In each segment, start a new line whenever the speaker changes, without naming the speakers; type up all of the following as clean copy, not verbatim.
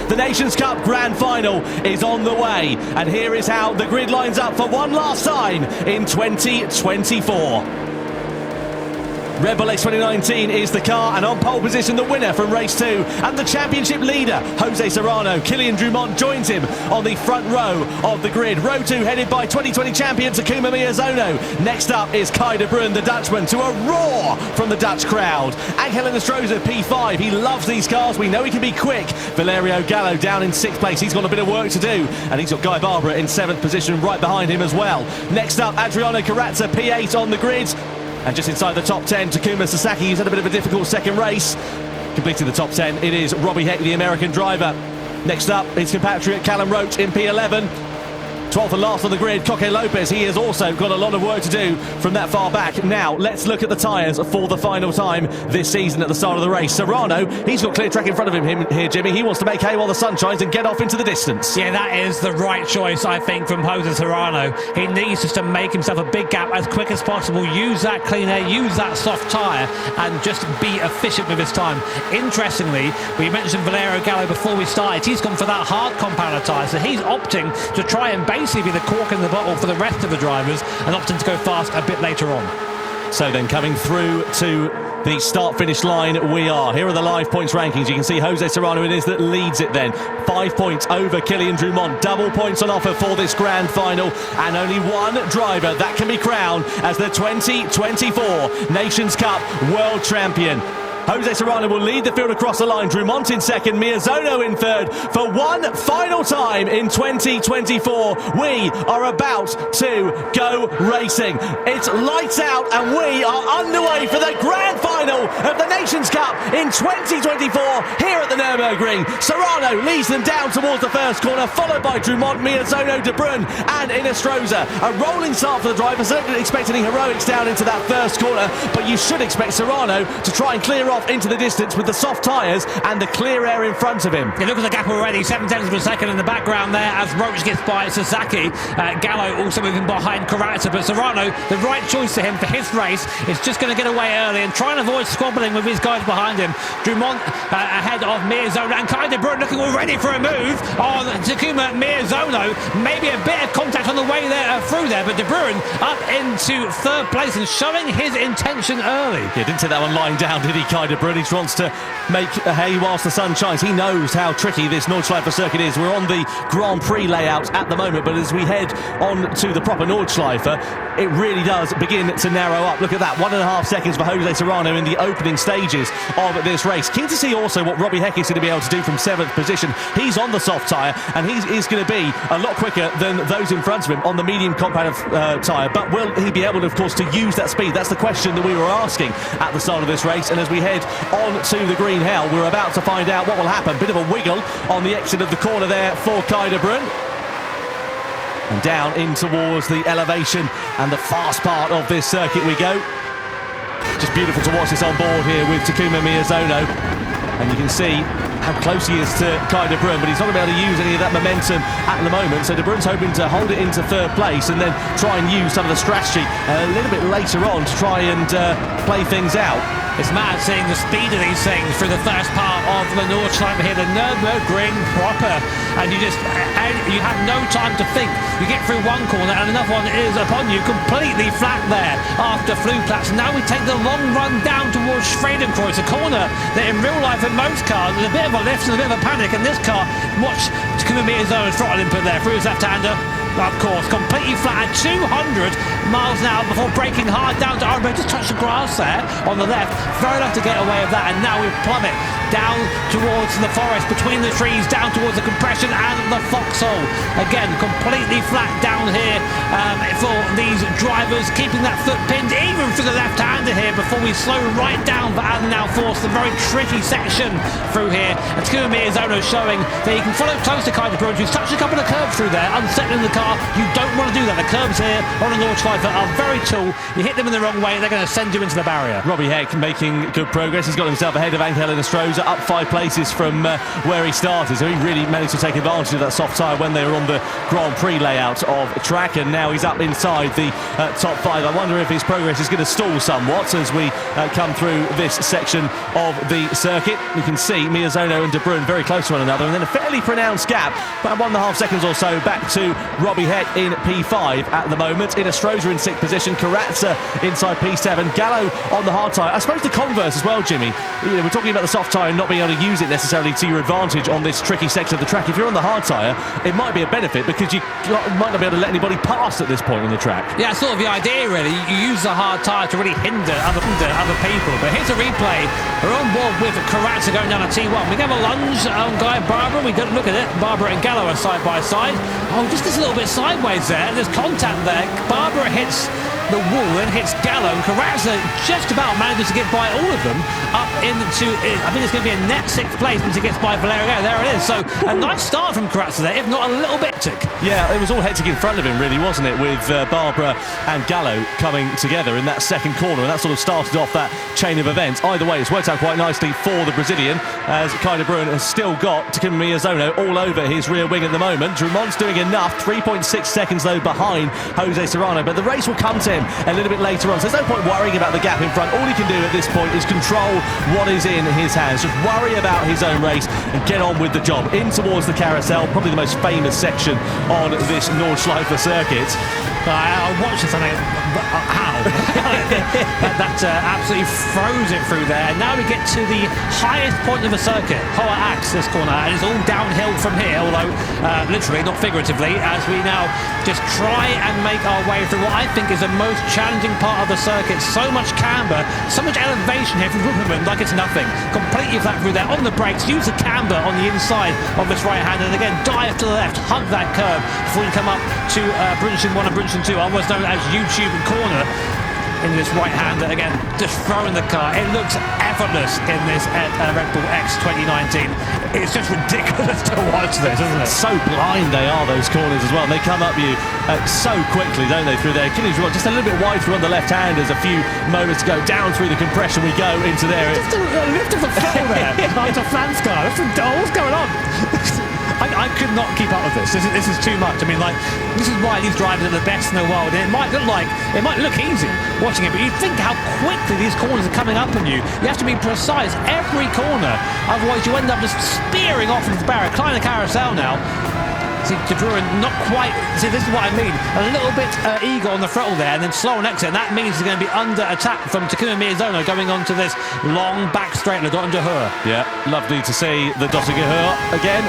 The Nations Cup Grand Final is on the way, and here is how the grid lines up for one last time in 2024. Red Bull X 2019 is the car, and on pole position the winner from race 2 and the championship leader Jose Serrano. Kilian Drumont joins him on the front row of the grid. Row 2 headed by 2020 champion Takuma Miyazono. Next up is Kai de Bruyne, the Dutchman, to a roar from the Dutch crowd. Angel Nestroza P5, he loves these cars, we know he can be quick. Valerio Gallo down in 6th place, he's got a bit of work to do, and he's got Guy Barbara in 7th position right behind him as well. Next up, Adriano Carazza P8 on the grid. And just inside the top 10, Takuma Sasaki, who's had a bit of a difficult second race. Completing the top 10, it is Robbie Heck, the American driver. Next up, his compatriot Callum Roach in P11. 12th and last on the grid, Coque Lopez. He has also got a lot of work to do from that far back. Now, let's look at the tyres for the final time this season at the start of the race. Serrano, he's got clear track in front of him here, Jimmy. He wants to make hay while the sun shines and get off into the distance.
Yeah, that is the right choice, I think, from Jose Serrano. He needs just to make himself a big gap as quick as possible, use that clean air, use that soft tyre, and just be efficient with his time. Interestingly, we mentioned Valerio Gallo before we started. He's gone for that hard compounder tyre, so he's opting to try and basically be the cork in the bottle for the rest of the drivers and opting to go fast a bit later on.
So then coming through to the start-finish line we are. Here are the live points rankings. You can see Jose Serrano it is that leads it then. 5 points over Kilian Drumont. Double points on offer for this grand final. And only one driver that can be crowned as the 2024 Nations Cup World Champion. Jose Serrano will lead the field across the line. Drumont in second, Miyazono in third. For one final time in 2024, we are about to go racing. It's lights out and we are underway for the grand final of the Nations Cup in 2024 here at the Nürburgring. Serrano leads them down towards the first corner, followed by Drumont, Miyazono, de Bruyne and Nestroza. A rolling start for the drivers. I don't expect any heroics down into that first corner, but you should expect Serrano to try and clear off into the distance with the soft tyres and the clear air in front of him.
You look at the gap already, 7 tenths of a second in the background there as Roach gets by Sasaki. Gallo also moving behind Carazza, but Serrano, the right choice for him for his race is just going to get away early and try and avoid squabbling with his guys behind him. Drumont ahead of Miyazono, and Kai de Bruyne looking already for a move on Takuma Miyazono. Maybe a bit of contact on the way there through there, but de Bruyne up into 3rd place and showing his intention early.
Yeah, didn't take that one lying down, did he, Kai de Bruyne? He wants to make hay whilst the sun shines. He knows how tricky this Nordschleife circuit is. We're on the Grand Prix layout at the moment, but as we head on to the proper Nordschleife, it really does begin to narrow up. Look at that, 1.5 seconds for Jose Serrano in the opening stages of this race. Keen to see also what Robbie Heck is going to be able to do from 7th position. He's on the soft tyre, and he is going to be a lot quicker than those in front of him on the medium compound tyre. But will he be able, of course, to use that speed? That's the question that we were asking at the start of this race, and as we head on to the green hell, we're about to find out what will happen. Bit of a wiggle on the exit of the corner there for Kai de Bruyne. And down in towards the elevation and the fast part of this circuit we go. Just beautiful to watch this on board here with Takuma Miyazono. And you can see how close he is to Kai de Bruyne, but he's not going to be able to use any of that momentum at the moment. So de Bruyne's hoping to hold it into 3rd place and then try and use some of the strategy a little bit later on to try and play things out.
It's mad seeing the speed of these things through the first part of the Nordschleife here, the Nürburgring proper, and you have no time to think. You get through one corner and another one is upon you, completely flat there after Flugplatz. Now we take the long run down towards Schwedenkreuz, a corner that in real life in most cars is a bit of a lift and a bit of a panic, and this car, watch Takuma Miyazono's throttle input there through his left-hander. Of course, completely flat at 200 miles an hour before braking hard down to Arbo. Just touched the grass there on the left. Very lucky to get away with that, and now we plummet down towards the forest, between the trees, down towards the compression and the foxhole. Again, completely flat down here for these drivers, keeping that foot pinned even for the left-hander here before we slow right down for Alan now force the very tricky section through here. And Takuma Miyazono showing that he can follow close to Kai de Bruyne, who's touched a couple of curves through there, unsettling the car. You don't want to do that. The curbs here on a Nordschleife tyres that are very tall. You hit them in the wrong way, they're going to send you into the barrier.
Robbie Heck making good progress. He's got himself ahead of Angel Enestrosa, up 5 places from where he started. So he really managed to take advantage of that soft tyre when they were on the Grand Prix layout of track, and now he's up inside the top 5. I wonder if his progress is going to stall somewhat as we come through this section of the circuit. You can see Miyazono and De Bruyne very close to one another, and then a fairly pronounced gap, about 1.5 seconds or so, back to Robbie Heck in P5 at the moment. Enestrosa in 6th position, Karatza inside P7, Gallo on the hard tyre. I suppose the converse as well, Jimmy. You know, we're talking about the soft tyre and not being able to use it necessarily to your advantage on this tricky section of the track. If you're on the hard tyre, it might be a benefit because you might not be able to let anybody pass at this point on the track.
Yeah, sort of the idea really. You use the hard tyre to really hinder other people. But here's a replay. We're on board with Karatza going down a T1. We have a lunge on Guy Barbara. We don't look at it. Barbara and Gallo are side by side. Oh, just a little bit sideways there. There's contact there. Barbara hits the wall and hits Gallo, and Karatza just about manages to get by all of them up into, I think it's going to be a net 6th place once he gets by Valerio. There it is. So a nice start from Karatza there, if not a little bit hectic.
Yeah, it was all hectic in front of him really, wasn't it, with Barbara and Gallo coming together in that second corner, and that sort of started off that chain of events. Either way, it's worked out quite nicely for the Brazilian, as Kai de Bruyne has still got Takuma Miyazono all over his rear wing at the moment. Drumont's doing enough, 3.6 seconds though behind Jose Serrano, but the race will come to him a little bit later on, so there's no point worrying about the gap in front. All he can do at this point is control what is in his hands, just worry about his own race and get on with the job. In towards the carousel, probably the most famous section on this Nordschleife circuit.
I watched this and how? that absolutely froze it through there. And now we get to the highest point of the circuit, Hoa Axe, this corner, and it's all downhill from here, although literally, not figuratively, as we now just try and make our way through what I think is the most challenging part of the circuit. So much camber, so much elevation here from Rupperman, like it's nothing. Completely flat through there. On the brakes, use the camber on the inside of this right hand, and again, dive to the left, hug that curve before you come up to Brunson 1 and Brunson 2, otherwise known as YouTube corner. In this right hander, again, just throwing the car. It looks effortless in this Red Bull X 2019. It's just ridiculous to watch this, isn't it?
So blind they are, those corners as well. And they come up you so quickly, don't they, through there. Just a little bit wide through on the left-handers. A few moments to go. Down through the compression we go into there.
Just a lift of the floor there. Onto Flanscar. What's going on? I could not keep up with this. This is too much. I mean, like, this is why these drivers are the best in the world. And it might look easy watching it, but you think how quickly these corners are coming up on you. You have to be precise every corner, otherwise you end up just spearing off into the barrier. Kleiner carousel now. See, De Bruyne not quite. See, this is what I mean. A little bit eager on the throttle there, and then slow on exit. And that means he's going to be under attack from Takuma Miyazono going on to this long back straight, Le Dottinger Höhe.
Yeah, lovely to see the Dottinger Höhe again.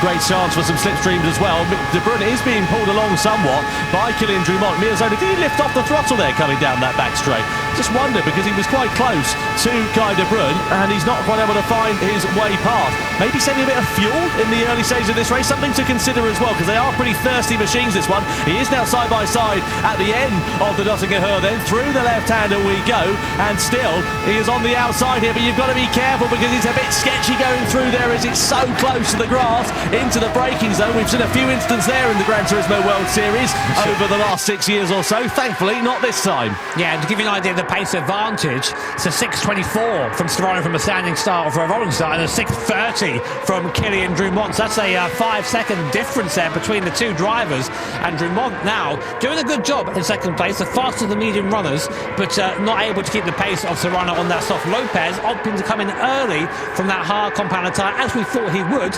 Great chance for some slipstreams as well. De Bruyne is being pulled along somewhat by Kylian Drumont. Miyazono, did he lift off the throttle there coming down that back straight? Just wonder, because he was quite close to Guy de Bruyne and he's not quite able to find his way past. Maybe saving a bit of fuel in the early stages of this race, something to consider as well, because they are pretty thirsty machines, this one. He is now side by side at the end of the Dottinger Höhe, then through the left-hander we go, and still he is on the outside here, but you've got to be careful because it's a bit sketcy going through there as it's so close to the grass, into the braking zone. We've seen a few instances there in the Gran Turismo World Series over the last 6 years or so. Thankfully, not this time.
Yeah, and to give you an idea of the pace advantage, it's a 6.24 from Serrano from a standing start or for a rolling start, and a 6.30 from Kylian Drumont. So that's a 5-second difference there between the two drivers. And Drumont now doing a good job in second place, the faster of the medium runners, but not able to keep the pace of Serrano on that soft. Lopez opting to come in early from that hard compound tyre, as we thought he would,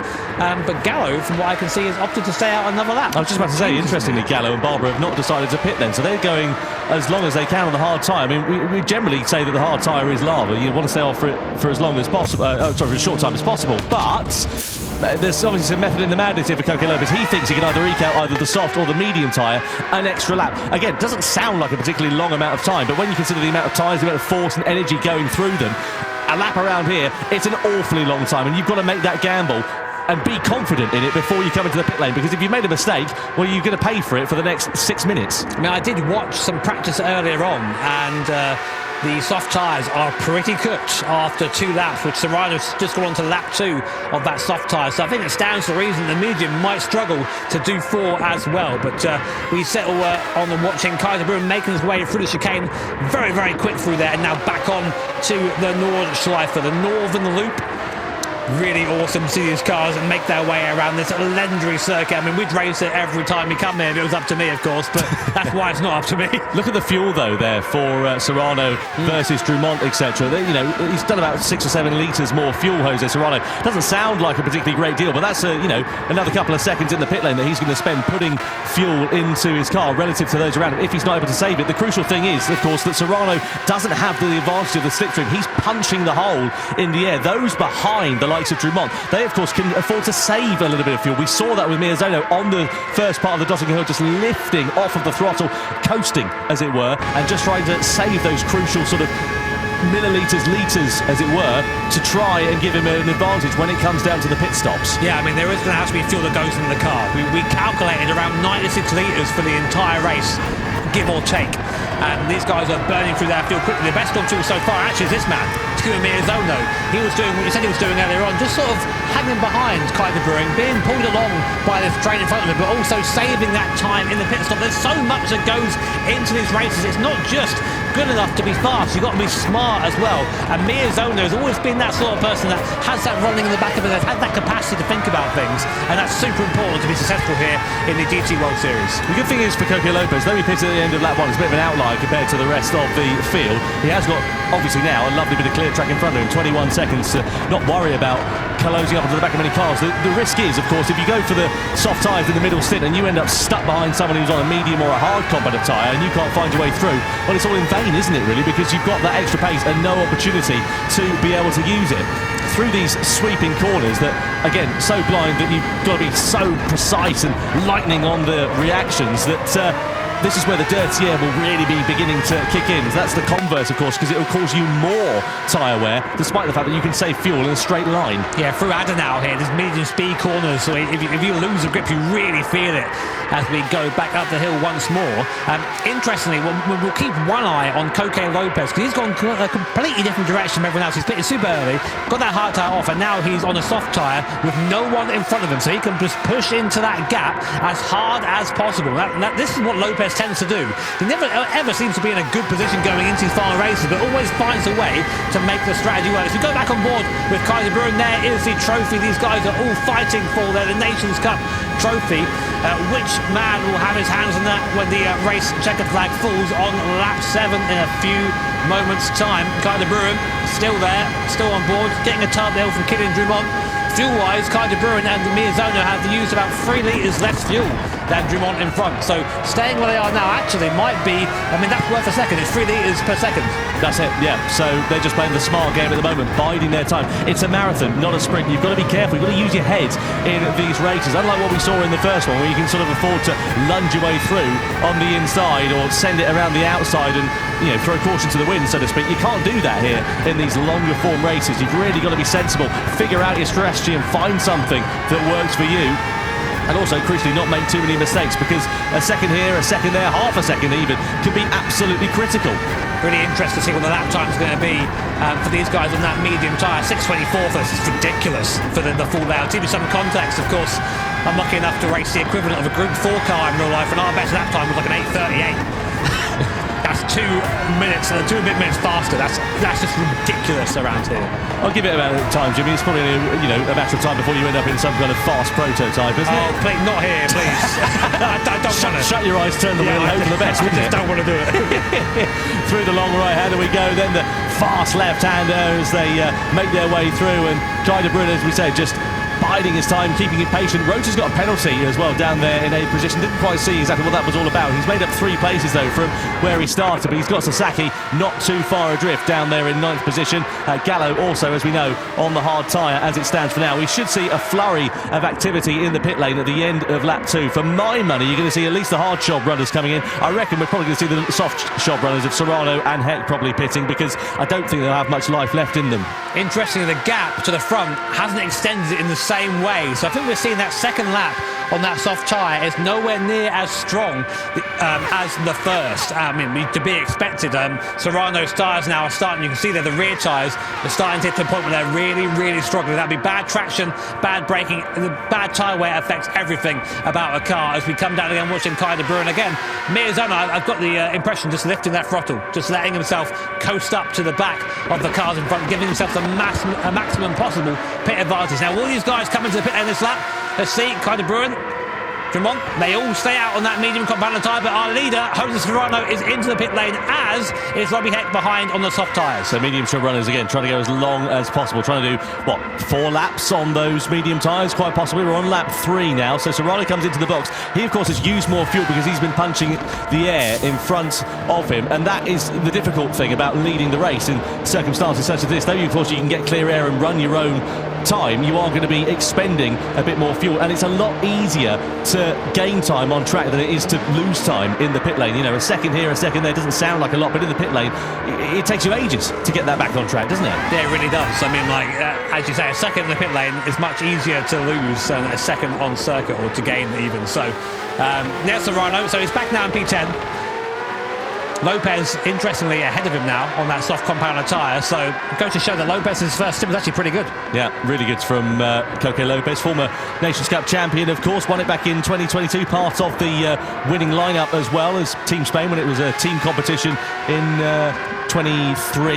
but Gallo, from what I can see, has opted to stay out another lap.
I was just about to say, interestingly, Gallo and Barbara have not decided to pit then, so they're going as long as they can on the hard tyre. I mean, we generally say that the hard tyre is lava. You want to stay off for it for as long as possible, for as short time as possible, but there's obviously some method in the madness here for Coque Lopez. He thinks he can either eke out either the soft or the medium tyre an extra lap. Again, it doesn't sound like a particularly long amount of time, but when you consider the amount of tyres, the amount of force and energy going through them, a lap around here, it's an awfully long time, and you've got to make that gamble and be confident in it before you come into the pit lane, because if you've made a mistake, well, you're going to pay for it for the next 6 minutes.
I mean, I did watch some practice earlier on, and the soft tyres are pretty cooked after 2 laps, which Serrano's just gone on to lap 2 of that soft tyre. So I think it stands to reason the medium might struggle to do 4 as well. But we settle on the watching Kaiser Bruin making his way through the chicane, very, very quick through there, and now back on to the Nordschleife, the Northern Loop. Really awesome to see these cars make their way around this legendary circuit. I mean, we'd race it every time we come here if it was up to me, of course, but that's why it's not up to me.
Look at the fuel, though, there for Serrano versus Dumont, etc. You know, he's done about 6 or 7 litres more fuel, Jose Serrano. Doesn't sound like a particularly great deal, but that's, you know, another couple of seconds in the pit lane that he's going to spend putting fuel into his car relative to those around him if he's not able to save it. The crucial thing is, of course, that Serrano doesn't have the advantage of the slipstream. He's punching the hole in the air. Those behind the likes of Dumont, they of course can afford to save a little bit of fuel. We saw that with Miyazono on the first part of the Dottingham Hill, just lifting off of the throttle, coasting as it were, and just trying to save those crucial sort of millilitres, litres as it were, to try and give him an advantage when it comes down to the pit stops.
Yeah, I mean, there is going to have to be fuel that goes in the car. We calculated around 96 litres for the entire race, give or take, and these guys are burning through their fuel quickly. The best on fuel so far actually is this man, Takuma Miyazono. He was doing what you said he was doing earlier on, just sort of hanging behind Kaiser Bruin, being pulled along by this train in front of him, but also saving that time in the pit stop. There's so much that goes into these races. It's not just good enough to be fast, you've got to be smart as well, and Miyazono has always been that sort of person that has that running in the back of his head, has that capacity to think about things, and that's super important to be successful here in the GT World Series.
The good thing is for Coco Lopez, though he pitted at the end of lap 1, it's a bit of an outlier compared to the rest of the field. He has got, obviously now, a lovely bit of clear track in front of him, 21 seconds to not worry about closing up onto the back of many cars. The risk is, of course, if you go for the soft tyres in the middle stint and you end up stuck behind someone who's on a medium or a hard combative tyre and you can't find your way through, well, it's all in vain, isn't it, really, because you've got that extra pace and no opportunity to be able to use it through these sweeping corners that, again, so blind that you've got to be so precise and lightning on the reactions that this is where the dirty air will really be beginning to kick in. That's the converse, of course, because it will cause you more tyre wear, despite the fact that you can save fuel in a straight line. Yeah,
through Adenau here, there's medium speed corners, so if you lose the grip, you really feel it as we go back up the hill once more. Interestingly, we'll keep one eye on Coque Lopez, because he's gone a completely different direction from everyone else. He's pitted super early, got that hard tyre off, and now he's on a soft tyre with no one in front of him, so he can just push into that gap as hard as possible. This is what Lopez tends to do. He never ever seems to be in a good position going into his final races, but always finds a way to make the strategy work. So we go back on board with Kaiser Bruin. There is the trophy. These guys are all fighting for the Nations Cup trophy. Which man will have his hands on that when the race checkered flag falls on lap 7 in a few moments' time? Kaiser Bruin still there, still on board, getting a tub there from Kylian Dumont. Fuel-wise, Kaiser Bruin and Miyazono have used about 3 litres less fuel than Dumont in front. So staying where they are now actually might be, I mean, that's worth a second. It's 3 litres per second.
That's it, yeah. So they're just playing the smart game at the moment, biding their time. It's a marathon, not a sprint. You've got to be careful. You've got to use your head in these races. Unlike what we saw in the first one, where you can sort of afford to lunge your way through on the inside or send it around the outside and, you know, throw caution to the wind, so to speak. You can't do that here in these longer form races. You've really got to be sensible, figure out your strategy and find something that works for you. And also, crucially, not make too many mistakes, because a second here, a second there, half a second even, can be absolutely critical.
Really interesting to see what the lap time is going to be for these guys on that medium tyre. 6:24 for this is ridiculous for the full layout. To give you some context, of course, I'm lucky enough to race the equivalent of a Group 4 car in real life, and our best lap time was like an 8:38. That's 2 minutes, 2 and a bit minutes faster. That's just ridiculous around here.
I'll give it about time, Jimmy. It's probably a matter of time before you end up in some kind of fast prototype, isn't it?
Oh, please, not here, please. I don't want to.
Shut your eyes, turn the wheel, and hope for the best, wouldn't it?
I don't want to do it.
Through the long right-hander we go, then the fast left-hander as they make their way through, and Kaiser Bruin, as we said, just biding his time, keeping it patient. Rota's got a penalty as well down there in 8th position. Didn't quite see exactly what that was all about. He's made up 3 places though from where he started, but he's got Sasaki not too far adrift down there in 9th position. Gallo also, as we know, on the hard tyre as it stands for now. We should see a flurry of activity in the pit lane at the end of lap 2. For my money, you're going to see at least the hard shop runners coming in. I reckon we're probably going to see the soft shop runners of Serrano and Heck probably pitting, because I don't think they'll have much life left in them.
Interestingly, the gap to the front hasn't extended in the same way, so I think we're seeing that second lap on that soft tyre is nowhere near as strong as the first. I mean, to be expected. Serrano's tyres now are starting, you can see there the rear tyres are starting to hit the point where they're really, really struggling. That'd be bad traction, bad braking, the bad tyre wear affects everything about a car. As we come down again, watching Kai de Bruin again. Mirzona, I've got the impression, just lifting that throttle, just letting himself coast up to the back of the cars in front, giving himself the maximum possible pit advantage. Now, will these guys come into the pit lane this lap? Let's see, Kai de Bruin, Drummond, they all stay out on that medium compound tyre, but our leader, Jose Serrano, is into the pit lane, as is Robbie Heck behind on the soft tyres.
So medium trim runners again, trying to go as long as possible, trying to do, what, 4 laps on those medium tyres, quite possibly. We're on lap 3 now, so Serrano comes into the box. He, of course, has used more fuel because he's been punching the air in front of him, and that is the difficult thing about leading the race in circumstances such as this. Though, of course, you can get clear air and run your own time, you are going to be expending a bit more fuel, and it's a lot easier to gain time on track than it is to lose time in the pit lane. You know, a second here, a second there doesn't sound like a lot, but in the pit lane it takes you ages to get that back on track, doesn't it?
Yeah, it really does. I mean, like, as you say, a second in the pit lane is much easier to lose than a second on circuit, or to gain even. So there's Serrano, so he's back now in P10. Lopez, interestingly, ahead of him now on that soft compounder tyre, so it goes to show that Lopez's first stint was actually pretty good. Yeah,
really good from Coque Lopez, former Nations Cup champion, of course, won it back in 2022, part of the winning lineup as well as Team Spain when it was a team competition in 23.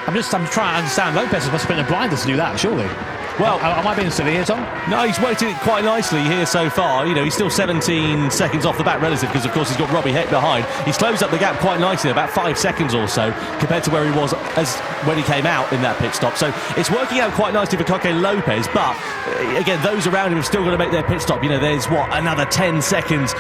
I'm trying to understand, Lopez must have been a blinder to do that, surely. Well, am I being silly here, Tom?
No, he's worked it quite nicely here so far. You know, he's still 17 seconds off the back relative because, of course, he's got Robbie Heck behind. He's closed up the gap quite nicely, about 5 seconds or so, compared to where he was as when he came out in that pit stop. So it's working out quite nicely for Coque Lopez, but, again, those around him have still got to make their pit stop. You know, there's, another 10 seconds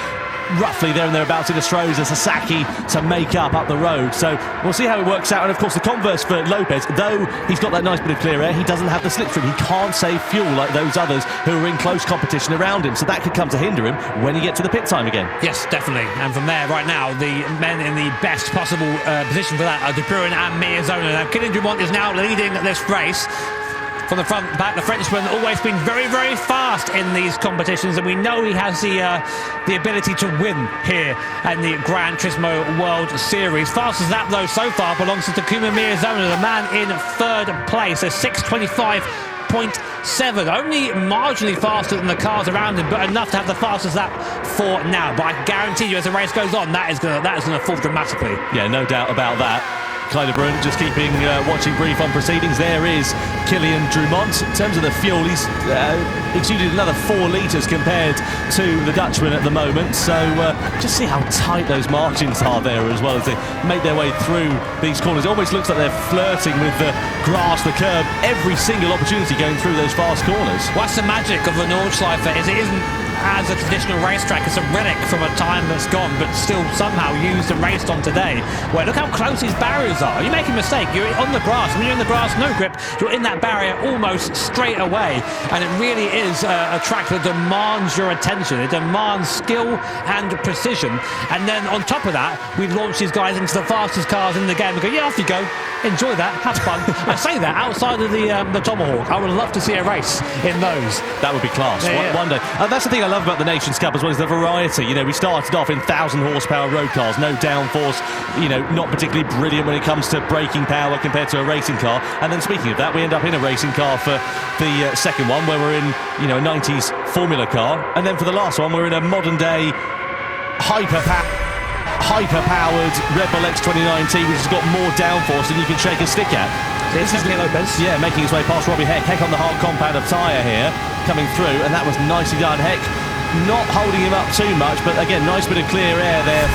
roughly there and thereabouts in Strohs and Sasaki to make up the road. So we'll see how it works out. And of course the converse for Lopez, though he's got that nice bit of clear air, he doesn't have the slipstream. He can't save fuel like those others who are in close competition around him. So that could come to hinder him when he gets to the pit time again.
Yes, definitely. And from there, right now, the men in the best possible position for that are De Bruin and Mirzona. Now, Kylian Drummond is now leading this race. From the front back, the Frenchman always been very, very fast in these competitions, and we know he has the ability to win here in the Gran Turismo World Series. Fastest lap, though, so far belongs to Takuma Mirzona, the man in 3rd place, a 6:25.7, only marginally faster than the cars around him, but enough to have the fastest lap for now. But I guarantee you, as the race goes on, that is going to fall dramatically.
Yeah, no doubt about that. Kai de Bruin just keeping watching brief on proceedings. There is Kylian Drummond. In terms of the fuel, he's exuded another 4 litres compared to the Dutchman at the moment. So just see how tight those margins are there as well as they make their way through these corners. It almost looks like they're flirting with the grass, the curb, every single opportunity going through those fast corners.
What's the magic of the Nordschleife is it isn't as a traditional racetrack. It's a relic from a time that's gone, but still somehow used and raced on today. Well, look how close these barriers are. You make a mistake, you're on the grass. When you're in the grass, no grip, you're in that barrier almost straight away. And it really is a track that demands your attention. It demands skill and precision. And then on top of that, we launch these guys into the fastest cars in the game. We go, yeah, off you go. Enjoy that, have fun. I say that outside of the Tomahawk. I would love to see a race in those.
That would be class.
Yeah,
one day. That's the thing I love about the Nations Cup as well, as the variety. You know, we started off in 1,000 horsepower road cars, no downforce, you know, not particularly brilliant when it comes to braking power compared to a racing car. And then speaking of that, we end up in a racing car for the second one, where we're in, you know, a 90s Formula car. And then for the last one, we're in a modern day hyper-powered Red Bull X 2019, which has got more downforce than you can shake a stick at.
This is Lopez.
Yeah, making his way past Robbie Heck. Heck on the hard compound of tyre here, coming through, and that was nicely done. Heck not holding him up too much, but again, nice bit of clear air there.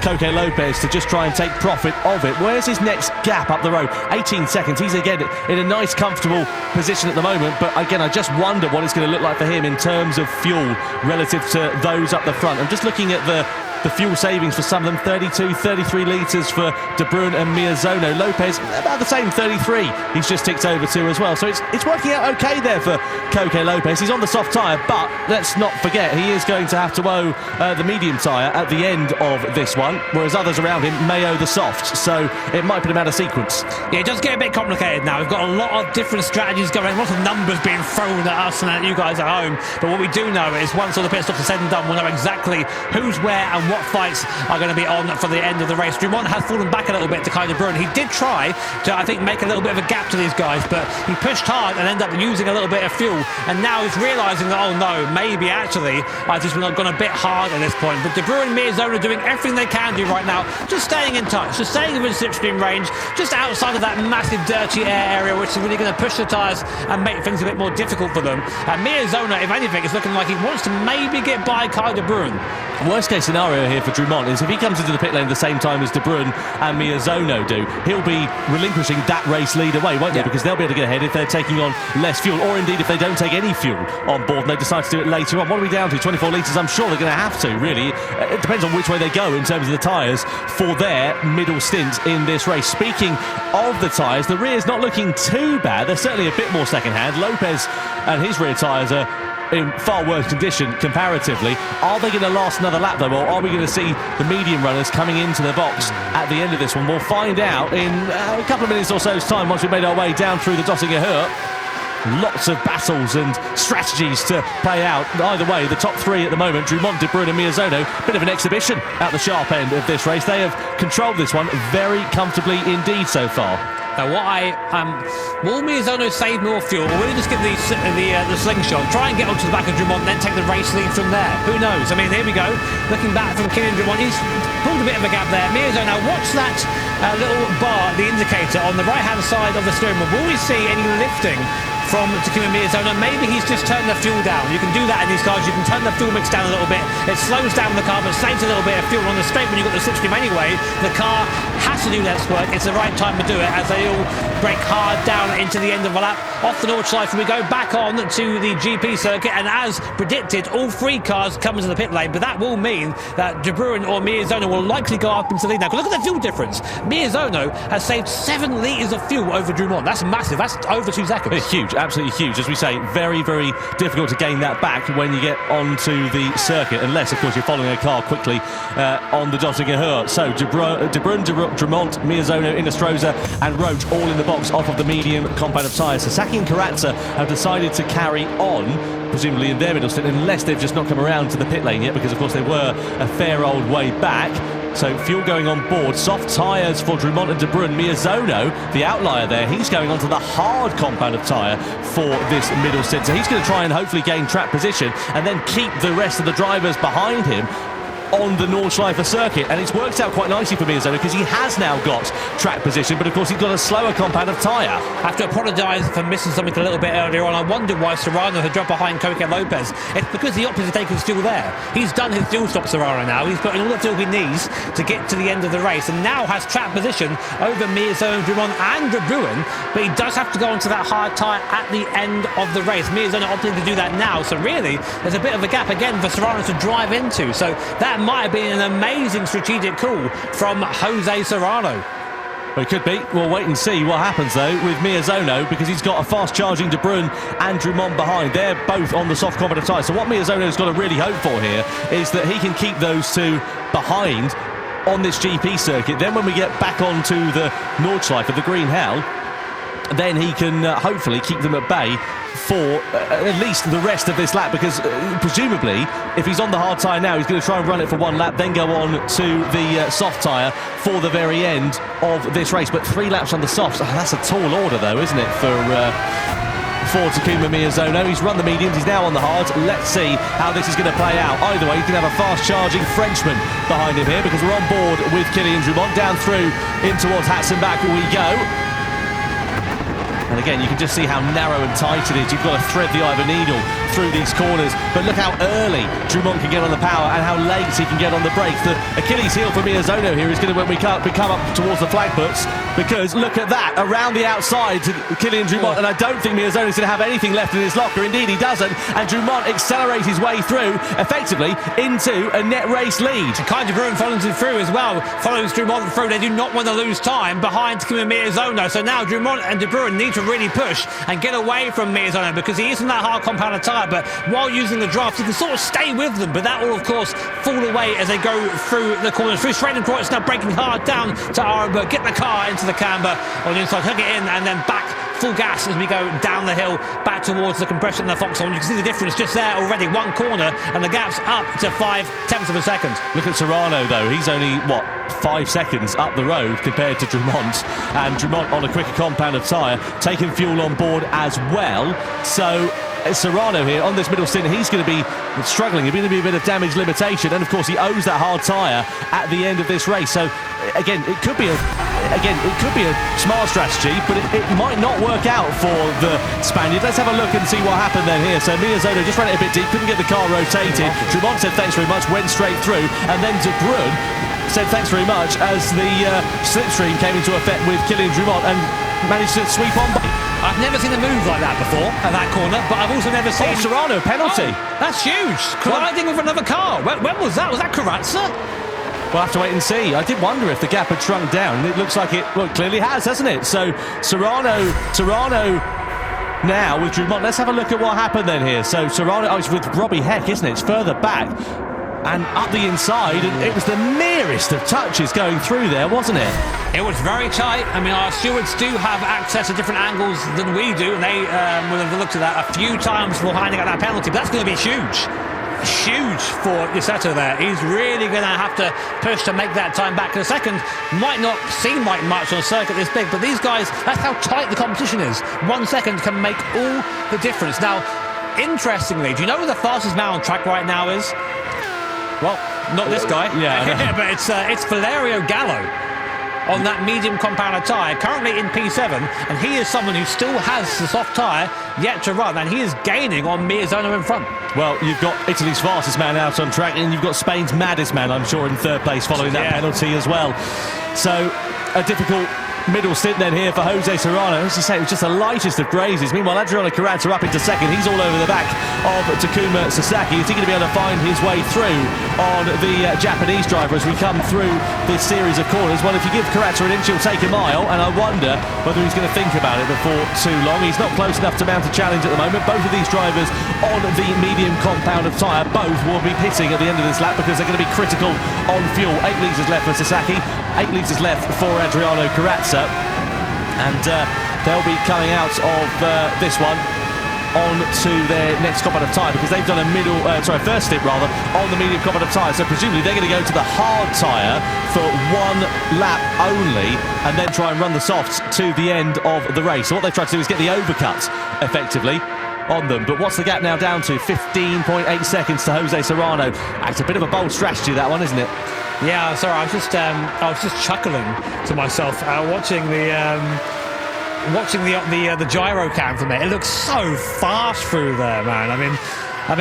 Coque Lopez to just try and take profit of it. Where's his next gap up the road? 18 seconds. He's again in a nice, comfortable position at the moment, but again, I just wonder what it's going to look like for him in terms of fuel relative to those up the front. I'm just looking at the the fuel savings for some of them, 32, 33 litres for De Bruyne and Miozono. Lopez, about the same, 33. He's just ticked over to as well. So it's working out okay there for Coque Lopez. He's on the soft tyre, but let's not forget, he is going to have to owe the medium tyre at the end of this one, whereas others around him may owe the soft. So it might put him out of sequence.
Yeah, it does get a bit complicated now. We've got a lot of different strategies going, lots of numbers being thrown at us and at you guys at home. But what we do know is once all the pit stops are said and done, we'll know exactly who's where and what fights are going to be on for the end of the race. Dumont has fallen back a little bit to Kai De Bruyne. He did try to, I think, make a little bit of a gap to these guys, but he pushed hard and ended up using a little bit of fuel. And now he's realising that, oh no, maybe actually I've just gone a bit hard at this point. But De Bruyne and Miozono are doing everything they can do right now, just staying in touch, just staying within slipstream range, just outside of that massive dirty air area, which is really going to push the tyres and make things a bit more difficult for them. And Miozono, if anything, is looking like he wants to maybe get by Kai De Bruyne.
Worst case scenario here for Dumont is if he comes into the pit lane at the same time as De Bruyne and Miozono do, he'll be relinquishing that race lead away, won't he? Because they'll be able to get ahead if they're taking on less fuel, or indeed if they don't take any fuel on board and they decide to do it later on. What are we down to? 24 litres? I'm sure they're going to have to, really. It depends on which way they go in terms of the tyres for their middle stint in this race. Speaking of the tyres, the rear's not looking too bad. They're certainly a bit more second-hand. Lopez and his rear tyres are in far worse condition comparatively. Are they going to last another lap though, or are we going to see the medium runners coming into the box at the end of this one? We'll find out in a couple of minutes or so's time once we've made our way down through the Dottinger Hurt. Lots of battles and strategies to play out. Either way, the top three at the moment, Dumont, De Bruyne and Miozono, bit of an exhibition at the sharp end of this race. They have controlled this one very comfortably indeed so far.
Will Miozono save more fuel, or will he just get the slingshot, try and get onto the back of Dumont, then take the race lead from there? Who knows? I mean, here we go. Looking back from Kylian Dumont, he's pulled a bit of a gap there. Miozono, watch that little bar, the indicator on the right-hand side of the steering wheel. Will we see any lifting from Takuma Miozono? Maybe he's just turned the fuel down. You can do that in these cars. You can turn the fuel mix down a little bit. It slows down the car, but saves a little bit of fuel on the straight when you've got the slipstream anyway. The car has to do less work. It's the right time to do it as they all brake hard down into the end of the lap. Off the Nordschleife, we go back on to the GP circuit, and as predicted, all three cars come into the pit lane, but that will mean that De Bruyne or Miozono will likely go up into the lead now. Look at the fuel difference. Miozono has saved 7 litres of fuel over Dumont. That's massive. That's over 2 seconds.
It's huge, absolutely huge. As we say, very, very difficult to gain that back when you get onto the circuit, unless, of course, you're following a car quickly on the Dottinger Hurt. So De Bruyne, Dumont, Miozono, Inestrosa and Roach all in the box off of the medium compound of tyres. Sasaki and Karatza have decided to carry on, presumably in their middle stint, unless they've just not come around to the pit lane yet, because of course they were a fair old way back. So fuel going on board, soft tyres for Dumont and De Bruyne. Miozono, the outlier there, he's going onto the hard compound of tyre for this middle stint. So he's going to try and hopefully gain track position and then keep the rest of the drivers behind him on the Nordschleife circuit, and it's worked out quite nicely for Miozono because he has now got track position, but of course he's got a slower compound of tyre.
I have to apologise for missing something a little bit earlier on. I wondered why Serrano had dropped behind Coque Lopez. It's because the opposite take is still there. He's done his fuel stop, Serrano, now. He's put in all the fuel he needs to get to the end of the race, and now has track position over Miozono, Dumont and De Bruyne, but he does have to go onto that hard tyre at the end of the race. Miozono opting to do that now, so really there's a bit of a gap again for Serrano to drive into, so that might have been an amazing strategic call from Jose Serrano.
Well, it could be. We'll wait and see what happens though with Miozono, because he's got a fast charging De Bruyne and Dumont behind. They're both on the soft compound of tyres, so what Miozono's got to really hope for here is that he can keep those two behind on this GP circuit. Then when we get back onto the Nordschleife of the Green Hell, then he can hopefully keep them at bay for at least the rest of this lap, because presumably if he's on the hard tyre now, he's going to try and run it for one lap, then go on to the soft tyre for the very end of this race. But 3 laps on the softs, that's a tall order though, isn't it, for Takuma Miozono. He's run the mediums, he's now on the hards. Let's see how this is going to play out. Either way, he's going to have a fast charging Frenchman behind him here, because we're on board with Kylian Dumont. Down through in towards Hatzenbach we go. And again, you can just see how narrow and tight it is. You've got to thread the eye of a needle through these corners. But look how early Dumont can get on the power and how late he can get on the brakes. The Achilles heel for Miozono here is going to, when we come up towards the flag puts, because look at that, around the outside to Kylian Drumont, and I don't think Mierzoni's going to have anything left in his locker. Indeed, he doesn't, and Drumont accelerates his way through, effectively, into a net race lead.
Kind of Bruin follows him through as well, follows Drumont through. They do not want to lose time behind Mierzoni. So now Drumont and De Bruin need to really push and get away from Mierzoni, because he is in that hard compounded tyre, but while using the draft, he can sort of stay with them, but that will, of course, fall away as they go through the corners. Through Schradenkreuz, now breaking hard down to Arenberg, get the car into the camber on the inside, hook it in, and then back full gas as we go down the hill back towards the compression and the Foxhorn. You can see the difference just there already, one corner, and the gap's up to 0.5 of a second.
Look at Serrano though, he's only, what, 5 seconds up the road compared to Drumont, and Drumont on a quicker compounded tyre, taking fuel on board as well. So Serrano here on this middle stint, he's going to be struggling. There's going to be a bit of damage limitation, and of course he owes that hard tyre at the end of this race. So again, it could be a smart strategy, but it might not work out for the Spaniard. Let's have a look and see what happened then here. So Mierzoni just ran it a bit deep, couldn't get the car rotated. Drumont said thanks very much, went straight through, and then De Bruin said thanks very much as the slipstream came into effect with Kylian Drumont and managed to sweep on by.
I've never seen a move like that before at that corner, but I've also never seen
Serrano penalty.
Oh, that's huge. Colliding with another car. When was that? Was that Carrazza?
We'll have to wait and see. I did wonder if the gap had shrunk down. It looks like it clearly has, hasn't it? So Serrano now with Drumont. Let's have a look at what happened then here. So Serrano, it's with Robbie Heck, isn't it? It's further back and up the inside, and it was the merest of touches going through there, wasn't it?
It was very tight. I mean, our stewards do have access to different angles than we do, and they will have looked at that a few times before handing out that penalty. But that's going to be huge for Ysetto there. He's really going to have to push to make that time back. The second might not seem like much on a circuit this big, but these guys, that's how tight the competition is. 1 second can make all the difference. Now, interestingly, do you know who the fastest man on track right now is? Well, not this guy.
Yeah,
but it's Valerio Gallo on that medium compounded tyre, currently in P7, and he is someone who still has the soft tyre yet to run, and he is gaining on Mierzoni in front.
Well, you've got Italy's fastest man out on track, and you've got Spain's maddest man, I'm sure, in third place following that penalty as well. So, a difficult middle stint then here for Jose Serrano. As you say, it was just the lightest of grazes. Meanwhile, Adriano Carrazza up into second. He's all over the back of Takuma Sasaki. Is he going to be able to find his way through on the Japanese driver as we come through this series of corners? Well, if you give Carrazza an inch, he'll take a mile, and I wonder whether he's going to think about it before too long. He's not close enough to mount a challenge at the moment. Both of these drivers on the medium compounded tyre, both will be pitting at the end of this lap because they're going to be critical on fuel. 8 litres left for Sasaki, 8 litres left for Adriano Carrazza, and they'll be coming out of this one on to their next compounded tyre because they've done a first stint rather on the medium compounded tyre, so presumably they're going to go to the hard tyre for 1 lap only and then try and run the softs to the end of the race. So what they've tried to do is get the overcut effectively on them. But what's the gap now down to? 15.8 seconds to Jose Serrano. It's a bit of a bold strategy, that one, isn't it?
Yeah, sorry, I was just chuckling to myself watching the gyro cam from it. It looks so fast through there, man. I mean,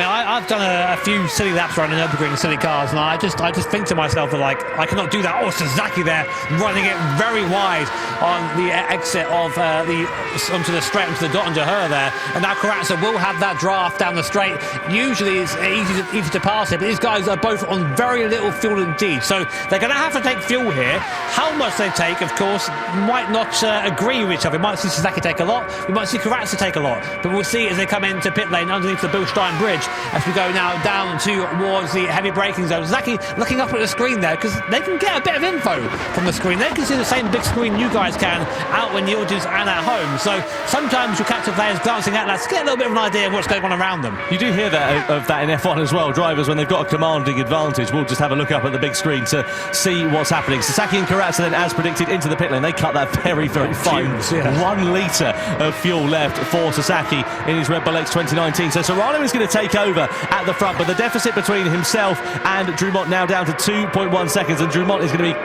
I've done a few silly laps around in Nürburgring silly cars, and I just think to myself that, like, I cannot do that. Oh, Sasaki there running it very wide on the exit of onto the straight, onto the dot under her there, and now Carrazza will have that draft down the straight. Usually it's easy to pass it, but these guys are both on very little fuel indeed, so they're going to have to take fuel here. How much they take, of course, might not agree with each other. We might see Sasaki take a lot, we might see Carrazza take a lot, but we'll see as they come into pit lane underneath the Bilstein Bridge as we go now down towards the heavy braking zone. Sasaki looking up at the screen there because they can get a bit of info from the screen. They can see the same big screen you guys can out in the audience and at home. So sometimes you'll catch the players glancing at that to get a little bit of an idea of what's going on around them.
You do hear of that in F1 as well. Drivers, when they've got a commanding advantage, will just have a look up at the big screen to see what's happening. Sasaki and Carrazza then, as predicted, into the pit lane. They cut that very, very fine. 1 litre of fuel left for Sasaki in his Red Bull X 2019. So Serrano is going to take over at the front, but the deficit between himself and Drumont now down to 2.1 seconds, and Drumont is going to be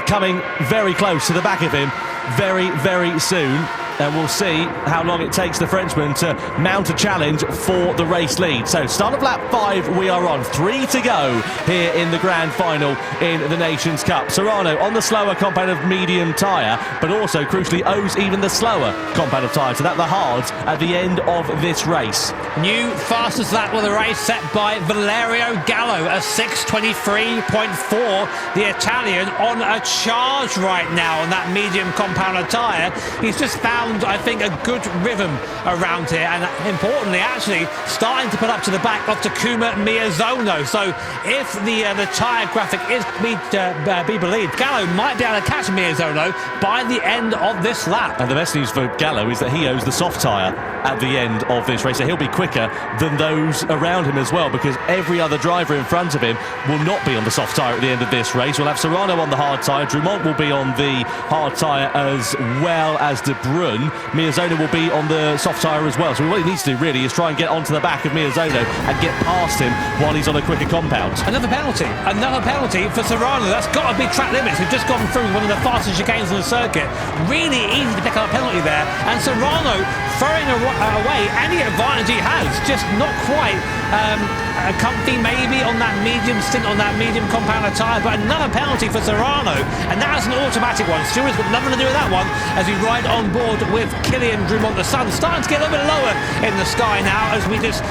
coming very close to the back of him very, very soon. and we'll see how long it takes the Frenchman to mount a challenge for the race lead. So start of lap 5 we are on, 3 to go here in the grand final in the Nations Cup. Serrano on the slower compound of medium tyre, but also crucially owes even the slower compound of tyre to that the hards at the end of this race.
New fastest lap of the race set by Valerio Gallo, a 6:23.4. The Italian on a charge right now on that medium compound of tyre. He's just found, I think, a good rhythm around here, and importantly, actually starting to put up to the back of Takuma Miyazono. So if the tyre graphic is be believed, Gallo might be able to catch Miyazono by the end of this lap.
And the best news for Gallo is that he owes the soft tyre at the end of this race, so he'll be quicker than those around him as well, because every other driver in front of him will not be on the soft tyre at the end of this race. We'll have Serrano on the hard tyre, Drumont will be on the hard tyre as well as De Bruyne. Miyazono will be on the soft tyre as well. So what he needs to do really is try and get onto the back of Miyazono and get past him while he's on a quicker compound.
Another penalty for Serrano. That's got to be track limits. We've just gone through one of the fastest chicanes on the circuit. Really easy to pick up a penalty there, and Serrano throwing away any advantage he has. Just not quite comfy maybe on that medium stint on that medium compound of tyre, but another penalty for Serrano, and that's an automatic one. Stewart's got nothing to do with that one as we ride on board with Kylian Drumont. The sun's starting to get a little bit lower in the sky now as we just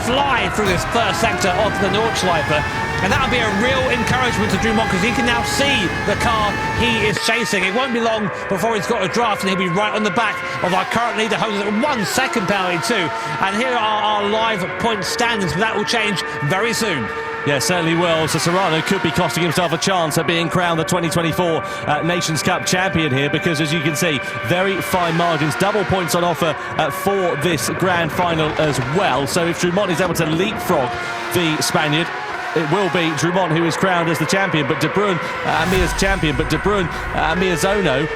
fly through this first sector of the Nordschleife. And that'll be a real encouragement to Drumont, because he can now see the car he is chasing. It won't be long before he's got a draft, and he'll be right on the back of our current leader, holds 1 second penalty too. And here are our live point standings, but that will change very soon.
Yeah, certainly will. So Serrano could be costing himself a chance at being crowned the 2024 Nations Cup champion here, because as you can see, very fine margins, double points on offer for this grand final as well. So if Drumont is able to leapfrog the Spaniard, it will be Drumont who is crowned as the champion, but De Bruyne, Miyazono,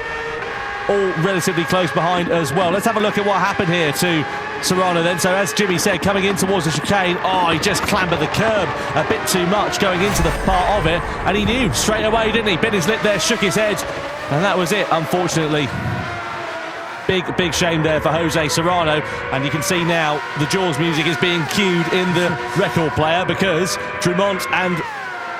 all relatively close behind as well. Let's have a look at what happened here to Serrano then. So as Jimmy said, coming in towards the chicane, he just clambered the curb a bit too much going into the part of it, and he knew straight away, didn't he? Bit his lip there, shook his head, and that was it, unfortunately. Big shame there for Jose Serrano, and you can see now the Jaws music is being cued in the record player, because Drumont and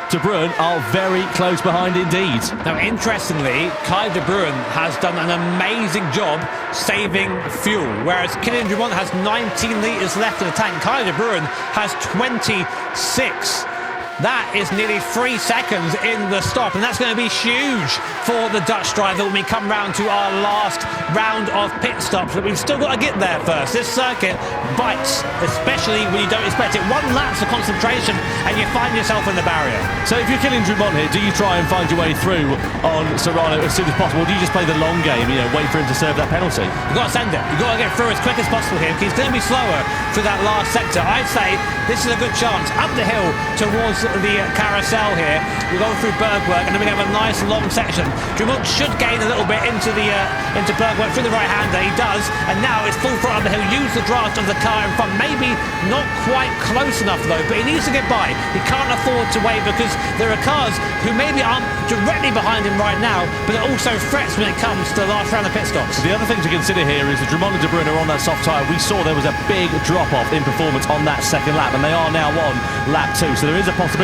De Bruyne are very close behind indeed.
Now, interestingly, Kai De Bruyne has done an amazing job saving fuel, whereas Kylian Drumont has 19 litres left in the tank. Kai De Bruyne has 26. That is nearly 3 seconds in the stop, and that's going to be huge for the Dutch driver when we come round to our last round of pit stops. But we've still got to get there first. This circuit bites, especially when you don't expect it. One lapse of concentration and you find yourself in the barrier.
So if you're killing Drumont here, do you try and find your way through on Serrano as soon as possible, or do you just play the long game, wait for him to serve that penalty?
You've got to send it. You've got to get through as quick as possible here, because he's going to be slower through that last sector. I'd say this is a good chance. Up the hill towards the carousel here. We're going through Bergwerk, and then we have a nice long section. Drumont should gain a little bit into Bergwerk through the right hander. He does, and now it's full front of the hill. Use the draft of the car in front. Maybe not quite close enough though, but he needs to get by. He can't afford to wait, because there are cars who maybe aren't directly behind him right now, but it also threats when it comes to the last round of pit stops.
The other thing to consider here is that Drumont and De Bruyne are on that soft tyre. We saw there was a big drop-off in performance on that second lap, and they are now on lap 2. So there is a possibility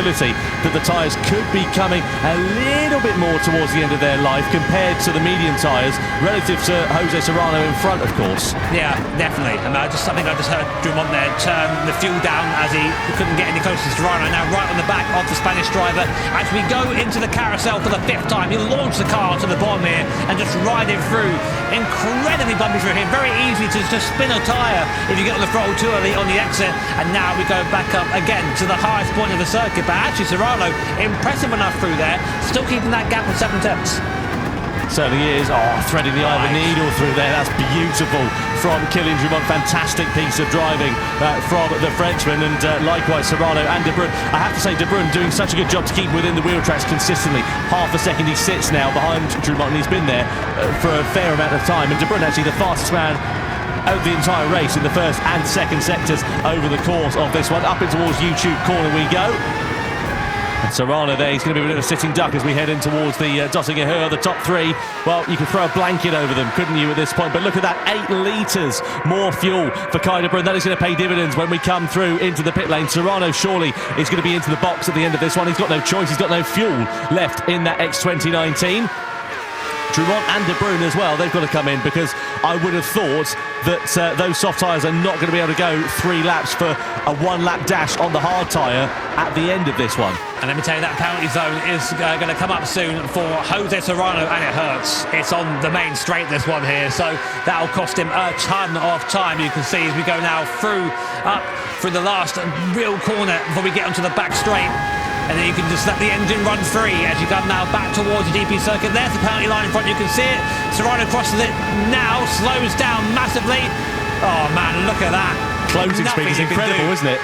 that the tyres could be coming a little bit more towards the end of their life compared to the medium tyres, relative to Jose Serrano in front, of course.
Yeah, definitely. And I think I just heard Drumont there turn the fuel down as he couldn't get any closer to Serrano. Now right on the back of the Spanish driver as we go into the carousel for the 5th time. He'll launch the car to the bottom here and just ride it through. Incredibly bumpy through here. Very easy to just spin a tyre if you get on the throttle too early on the exit. And now we go back up again to the highest point of the circuit. But actually Serrano, impressive enough through there, still keeping that gap of 7/10.
Certainly is. Threading the eye of a needle through there. That's beautiful from Kylian Drumont. Fantastic piece of driving from the Frenchman, and likewise Serrano and De Bruyne. I have to say, De Bruyne doing such a good job to keep within the wheel tracks consistently. Half a second he sits now behind Drumont, and he's been there for a fair amount of time. And De Bruyne actually the fastest man of the entire race in the first and second sectors over the course of this one. Up in towards YouTube corner we go. Serrano there, he's going to be a bit of a sitting duck as we head in towards the Dottinger Höhe, the top three. Well, you could throw a blanket over them, couldn't you, at this point? But look at that, 8 litres more fuel for Kai de Bruyne. That is going to pay dividends when we come through into the pit lane. Serrano surely is going to be into the box at the end of this one. He's got no choice, he's got no fuel left in that X2019. Drummond and De Bruyne as well, they've got to come in, because I would have thought that those soft tyres are not going to be able to go 3 laps for a 1-lap dash on the hard tyre at the end of this one.
And let me tell you, that penalty zone is going to come up soon for Jose Serrano, and it hurts. It's on the main straight, this one here, so that'll cost him a ton of time. You can see as we go now up through the last real corner before we get onto the back straight. And then you can just let the engine run free as you come now back towards the GP circuit. There's the penalty line in front, you can see it. Serrano crosses it now, slows down massively. Oh man, look at that.
Closing speed is incredible, isn't it?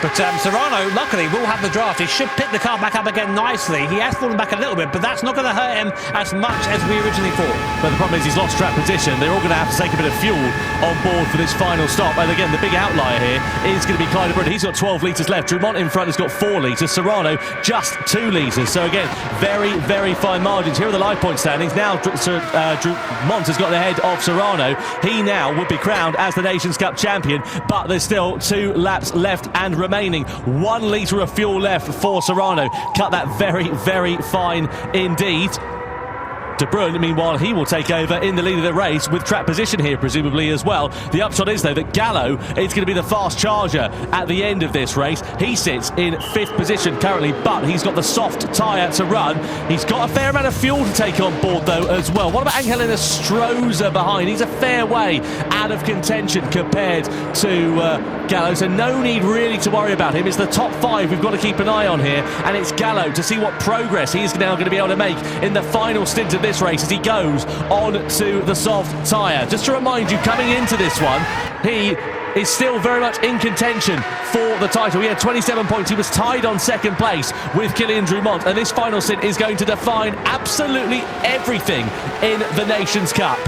But Serrano, luckily, will have the draft. He should pick the car back up again nicely. He has fallen back a little bit, but that's not going to hurt him as much as we originally thought.
But the problem is he's lost track position. They're all going to have to take a bit of fuel on board for this final stop. And again, the big outlier here is going to be Kai de Bruyne. He's got 12 litres left. Drummond in front has got 4 litres. Serrano just 2 litres. So again, very, very fine margins. Here are the live point standings. Now Drummond has got the head of Serrano. He now would be crowned as the Nations Cup champion, but there's still 2 laps left and remaining. 1 litre of fuel left for Serrano. Cut that very, very fine indeed. De Bruyne, meanwhile, he will take over in the lead of the race with track position here, presumably, as well. The upshot is, though, that Gallo is going to be the fast charger at the end of this race. He sits in 5th position currently, but he's got the soft tyre to run. He's got a fair amount of fuel to take on board, though, as well. What about Angel Stroza behind? He's a fair way out of contention compared to Gallo, so no need really to worry about him. It's the top 5 we've got to keep an eye on here, and it's Gallo to see what progress he's now going to be able to make in the final stint of this race as he goes on to the soft tyre. Just to remind you, coming into this one, he is still very much in contention for the title. He had 27 points. He was tied on 2nd place with Kylian Drummond, and this final stint is going to define absolutely everything in the Nations Cup.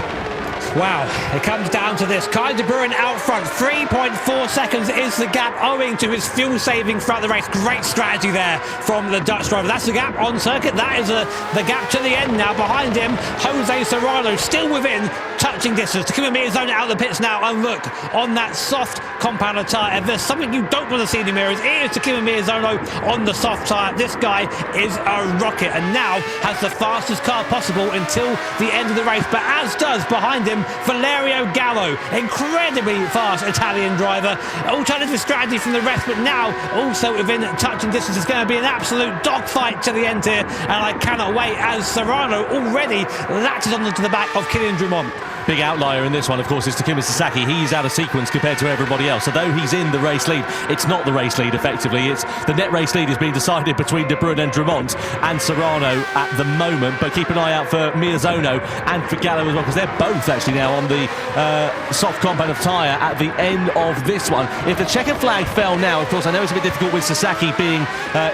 Wow, it comes down to this. Kai de Bruyne out front, 3.4 seconds is the gap owing to his fuel saving throughout the race. Great strategy there from the Dutch driver. That's the gap on circuit. That is the gap to the end now. Behind him, Jose Serrano still within touching distance. Takuma Miyazono out of the pits now, and look, on that soft compound tyre, if there's something you don't want to see in the mirrors, it is Takuma Miyazono on the soft tyre. This guy is a rocket and now has the fastest car possible until the end of the race, but as does behind him Valerio Gallo, incredibly fast Italian driver. Alternative strategy from the rest, but now also within touching distance. It's going to be an absolute dogfight to the end here, and I cannot wait as Serrano already latches onto the back of Kylian Drummond.
Big outlier in this one, of course, is Takuma Sasaki. He's out of sequence compared to everybody else. Although he's in the race lead, it's not the race lead, effectively. It's the net race lead is being decided between De Bruyne and Drummond and Serrano at the moment. But keep an eye out for Miyazono and for Gallo as well, because they're both actually now on the soft compound of tyre at the end of this one. If the checkered flag fell now, of course, I know it's a bit difficult with Sasaki being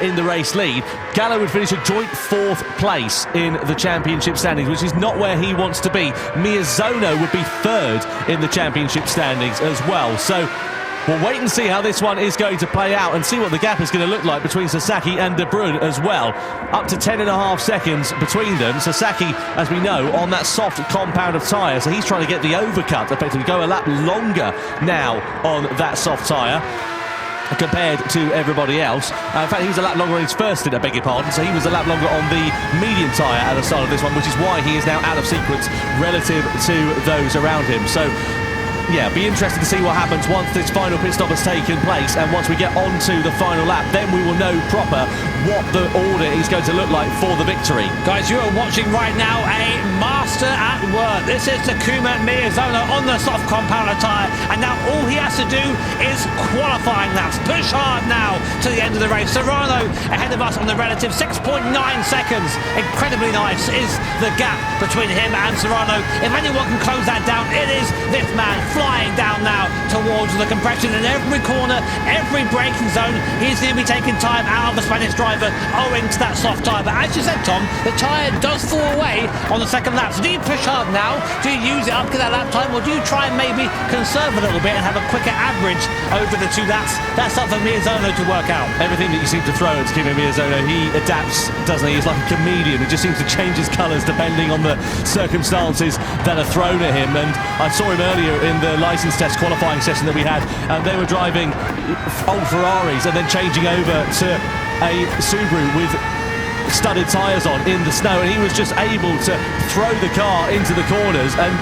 in the race lead. Gallo would finish a joint 4th place in the championship standings, which is not where he wants to be. Miyazono would be 3rd in the championship standings as well. So we'll wait and see how this one is going to play out and see what the gap is going to look like between Sasaki and De Bruyne as well. Up to 10.5 seconds between them. Sasaki, as we know, on that soft compound of tyre, so he's trying to get the overcut, effectively go a lap longer now on that soft tyre compared to everybody else. In fact, he was a lap longer on his first stint, I beg your pardon, so he was a lap longer on the medium tyre at the start of this one, which is why he is now out of sequence relative to those around him. So yeah, be interested to see what happens once this final pit stop has taken place, and once we get onto the final lap, then we will know proper what the order is going to look like for the victory.
Guys, you are watching right now a master at work. This is Takuma Miyazono on the soft compound tyre, and now all he has to do is qualifying laps. Push hard now to the end of the race. Serrano ahead of us on the relative 6.9 seconds. Incredibly nice is the gap between him and Serrano. If anyone can close that down, it is this man, flying down now towards the compression in every corner, every braking zone. He's going to be taking time out of the Spanish driver owing to that soft tyre. But as you said, Tom, the tyre does fall away on the second lap. So do you push hard now? Do you use it up to that lap time, or do you try and maybe conserve a little bit and have a quicker circuit average over the 2 laps. That's up for Miyazono to work out.
Everything that you seem to throw at Kimi Miyazono, he adapts, doesn't he? He's like a chameleon. He just seems to change his colours depending on the circumstances that are thrown at him. And I saw him earlier in the licence test qualifying session that we had, and they were driving old Ferraris and then changing over to a Subaru with studded tyres on in the snow, and he was just able to throw the car into the corners and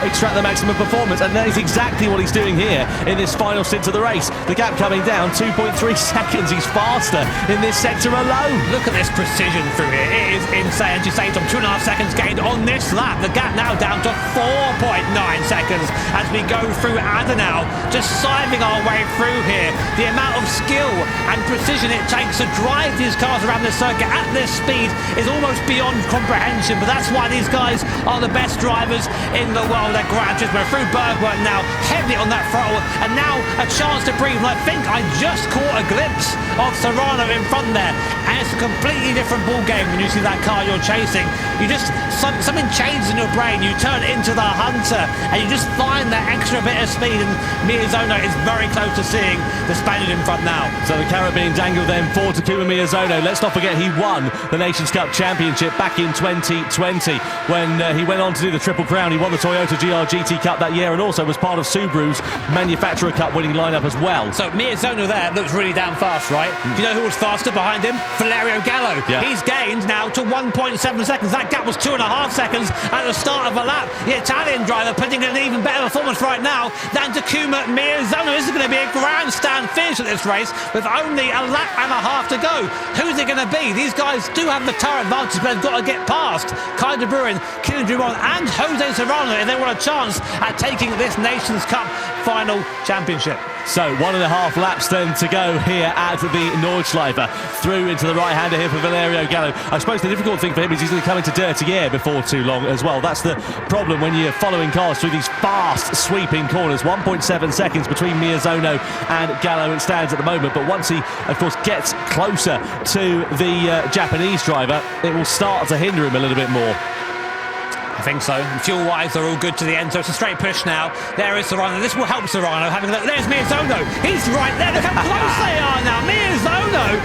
extract the maximum performance, and that is exactly what he's doing here in this final stint of the race. The gap coming down 2.3 seconds. He's faster in this sector alone.
Look at this precision through here. It is insane. As you say, Tom, 2.5 seconds gained on this lap. The gap now down to 4.9 seconds as we go through Adenau, just scything our way through here. The amount of skill and precision it takes to drive these cars around the circuit at this speed is almost beyond comprehension, but that's why these guys are the best drivers in the world at Gran Turismo. Through Bergwerk now, heavily on that throttle, and now a chance to breathe. And I think I just caught a glimpse of Serrano in front there, and it's a completely different ball game when you see that car you're chasing. You just, something changes in your brain. You turn into the hunter, and you just find that extra bit of speed, and Miyazono is very close to seeing the Spaniard in front now.
So the carrot being dangled then for Takuma Miyazono. Let's not forget he won the Nations Cup Championship back in 2020 when he went on to do the Triple Crown. He won the Toyota GT Cup that year and also was part of Subaru's Manufacturer Cup winning lineup as well.
So Miyazono there looks really damn fast, right? Do you know who was faster behind him? Valerio Gallo.
Yeah.
He's gained now to 1.7 seconds. That gap was 2.5 seconds at the start of a lap. The Italian driver putting in an even better performance right now than Takuma Miyazono. This is going to be a grandstand finish at this race with only a lap and a half to go. Who's it going to be? These guys do have the tyre advantage, but they've got to get past Kai de Bruin, Kylian Drummond and Jose Serrano if they want a chance at taking this Nations Cup final championship.
So 1.5 laps then to go here at the Nordschleife. Through into the right-hander here for Valerio Gallo. I suppose the difficult thing for him is he's going to come into dirty air before too long as well. That's the problem when you're following cars through these fast sweeping corners. 1.7 seconds between Miyazono and Gallo it stands at the moment, but once he of course gets closer to the Japanese driver, it will start to hinder him a little bit more.
I think so. Fuel-wise, they're all good to the end, so it's a straight push now. There is Serrano. This will help Serrano. Having a look. There's Miyazono. He's right there. Look how close they are now. Miyazono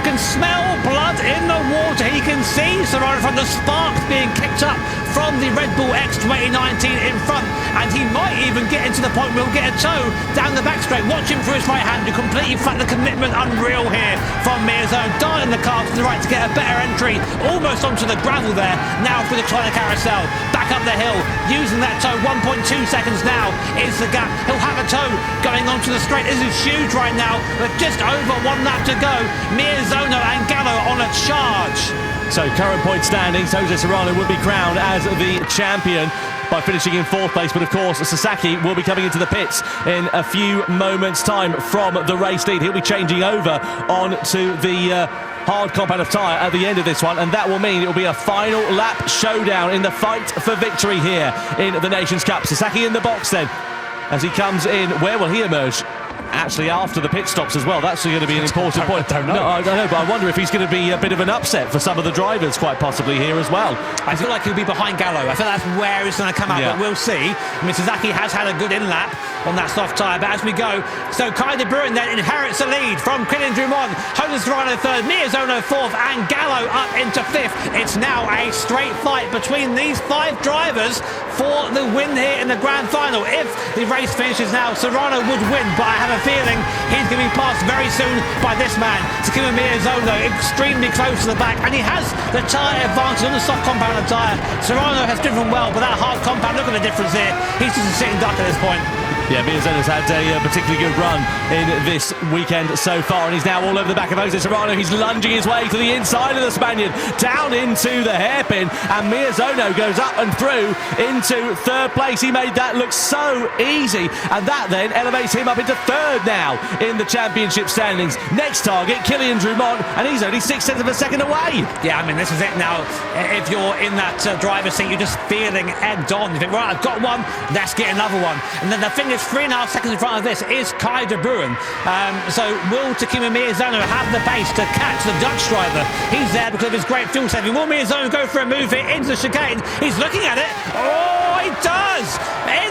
can smell blood in the water. He can see Serrano from the sparks being kicked up from the Red Bull X 2019 in front, and he might even get into the point where he'll get a toe down the back straight. Watch him through his right hand to completely flat the commitment. Unreal here from Miyazono, dialing the car to the right to get a better entry, almost onto the gravel there. Now through the Kleiner carousel, back up the hill, using that toe. 1.2 seconds now is the gap. He'll have a toe going onto the straight. This is huge right now, but just over 1 lap to go. Miyazono and Gallo on a charge.
So current point standings, Jose Serrano will be crowned as the champion by finishing in 4th place, but of course Sasaki will be coming into the pits in a few moments time from the race lead. He'll be changing over onto the hard compound of tyre at the end of this one, and that will mean it will be a final lap showdown in the fight for victory here in the Nations Cup. Sasaki in the box then as he comes in. Where will he emerge? Actually, after the pit stops as well. That's going to be an important point.
I don't know.
No, I don't know, but I wonder if he's going to be a bit of an upset for some of the drivers, quite possibly here as well.
I feel like he'll be behind Gallo. I feel that's where it's going to come out, but we'll see. I mean, Sasaki has had a good in-lap on that soft tyre, but as we go, so Kai de Bruin then inherits the lead from Kylian Drummond, Jose Serrano 3rd, Miyazono 4th, and Gallo up into 5th. It's now a straight fight between these 5 drivers for the win here in the grand final. If the race finishes now, Serrano would win, but I have a feeling he's going to be passed very soon by this man, Takuma Miyazono, extremely close to the back, and he has the tyre advantage on the soft compound of tyre. Serrano has driven well, but that hard compound, look at the difference here. He's just a sitting duck at this point.
Yeah, Miyazono's had a particularly good run in this weekend so far, and he's now all over the back of Jose Serrano. He's lunging his way to the inside of the Spaniard, down into the hairpin, and Miyazono goes up and through into 3rd place. He made that look so easy, and that then elevates him up into 3rd now in the championship standings. Next target, Kylian Drummond, and he's only 6 tenths of a second away.
Yeah, I mean, this is it now. If you're in that driver's seat, you're just feeling egged on. You think, right, I've got one, let's get another one. And then the thing is, 3.5 seconds in front of this is Kai de Bruin. So will Takuma Miyazono have the pace to catch the Dutch driver? He's there because of his great fuel saving. Will Miyazono go for a move here into the chicane? He's looking at it. Oh, he does!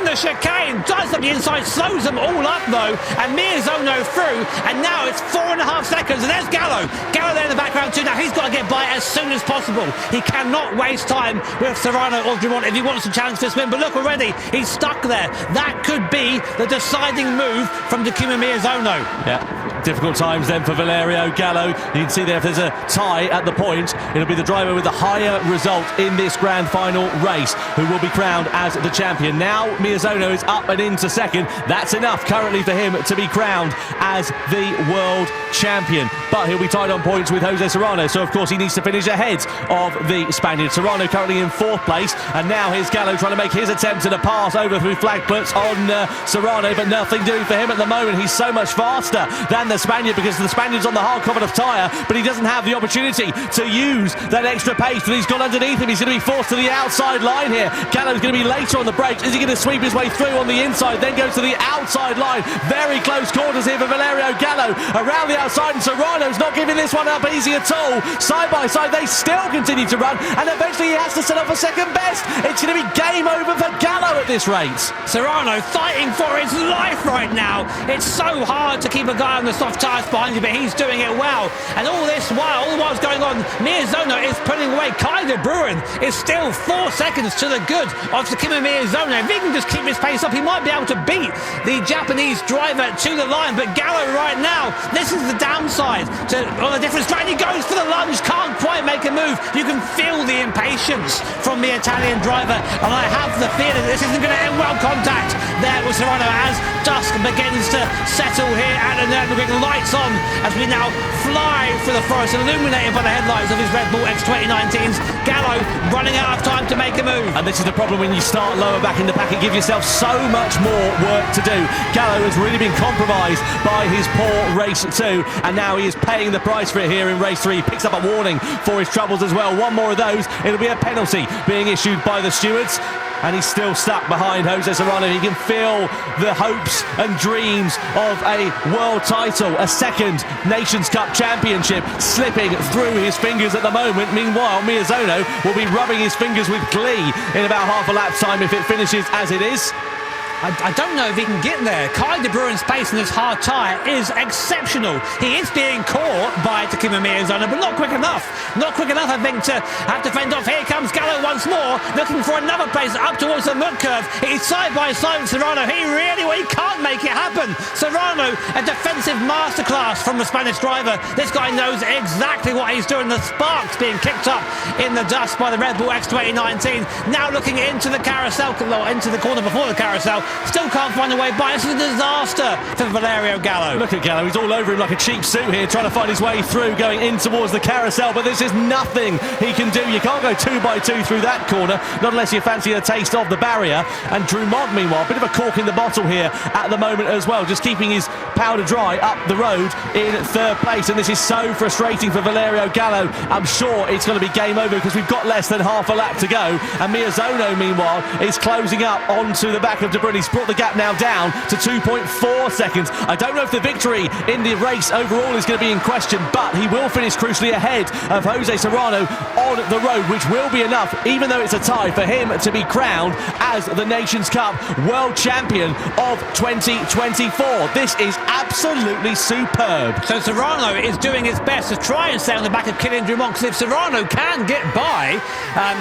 in the chicane, does up the inside, slows them all up though, and Miyazono through, and now it's 4.5 seconds, and there's Gallo. Gallo there in the background too. Now he's got to get by as soon as possible. He cannot waste time with Serrano or Drummond if he wants to challenge this win, but look already, he's stuck there. That could be the deciding move from Takuma Miyazono.
Yeah, difficult times then for Valerio Gallo. You can see there if there's a tie at the point, it'll be the driver with the higher result in this grand final race who will be crowned as the champion. Now Miyazono is up and into second. That's enough currently for him to be crowned as the world champion, but he'll be tied on points with Jose Serrano, so of course he needs to finish ahead of the Spaniard. Serrano currently in 4th place, and now here's Gallo trying to make his attempt at a pass over through flag puts on Serrano, but nothing doing for him at the moment. He's so much faster than the Spaniard because the Spaniard's on the hard Kovalev tyre, but he doesn't have the opportunity to use that extra pace, and he's gone underneath him. He's going to be forced to the outside line here. Gallo's going to be later on the brakes. Is he going to sweep his way through on the inside, then goes to the outside line? Very close quarters here for Valerio Gallo around the outside, and Serrano's not giving this one up easy at all. Side by side they still continue to run, and eventually he has to set up a second best. It's going to be game over for Gallo at this rate.
Serrano fighting for his life right now. It's so hard to keep a guy on the soft tyres behind you, but he's doing it well. And all this while, all the while's going on, Miyazono is pulling away. Kai de Bruin is still 4 seconds to the good of Takuma Miyazono. If he can just keep his pace up, he might be able to beat the Japanese driver to the line. But Gallo right now, this is the downside on a different strategy. Goes for the lunge, can't quite make a move. You can feel the impatience from the Italian driver, and I have the feeling this isn't going to end well. Contact there with Serrano as dusk begins to settle here at the Nürburgring. Lights on as we now fly through the forest, illuminated by the headlights of his Red Bull X2019s. Gallo running out of time to make a move.
And this is the problem when you start lower back in the pack, and give yourself so much more work to do. Gallo has really been compromised by his poor race 2, and now he is paying the price for it here in race 3. Picks up a warning for his troubles as well. One more of those, it'll be a penalty being issued by the stewards. And he's still stuck behind Jose Serrano. He can feel the hopes and dreams of a world title, a second Nations Cup championship slipping through his fingers at the moment. Meanwhile, Miyazono will be rubbing his fingers with glee in about half a lap's time if it finishes as it is.
I don't know if he can get there. Kai de Bruin's pace in this hard tyre is exceptional. He is being caught by Takuma Miyazono, but not quick enough. Not quick enough, I think, to have to fend off. Here comes Gallo once more, looking for another place up towards the mud curve. He's side by side with Serrano. He can't make it happen. Serrano, a defensive masterclass from the Spanish driver. This guy knows exactly what he's doing. The sparks being kicked up in the dust by the Red Bull X2019. Now looking into the carousel, into the corner before the carousel. Still can't find a way by. This is a disaster for Valerio Gallo.
Look at Gallo, he's all over him like a cheap suit here, trying to find his way through, going in towards the carousel, but this is nothing he can do. You can't go 2x2 through that corner, not unless you fancy a taste of the barrier. And Drummond, meanwhile, a bit of a cork in the bottle here at the moment as well, just keeping his powder dry up the road in 3rd place. And this is so frustrating for Valerio Gallo. I'm sure it's going to be game over because we've got less than half a lap to go. And Miyazono, meanwhile, is closing up onto the back of De Bruyne. He's brought the gap now down to 2.4 seconds. I don't know if the victory in the race overall is going to be in question, but he will finish crucially ahead of Jose Serrano on the road, which will be enough, even though it's a tie, for him to be crowned as the Nations Cup World Champion of 2024. This is absolutely superb.
So Serrano is doing his best to try and stay on the back of Kylian Drummond, because if Serrano can get by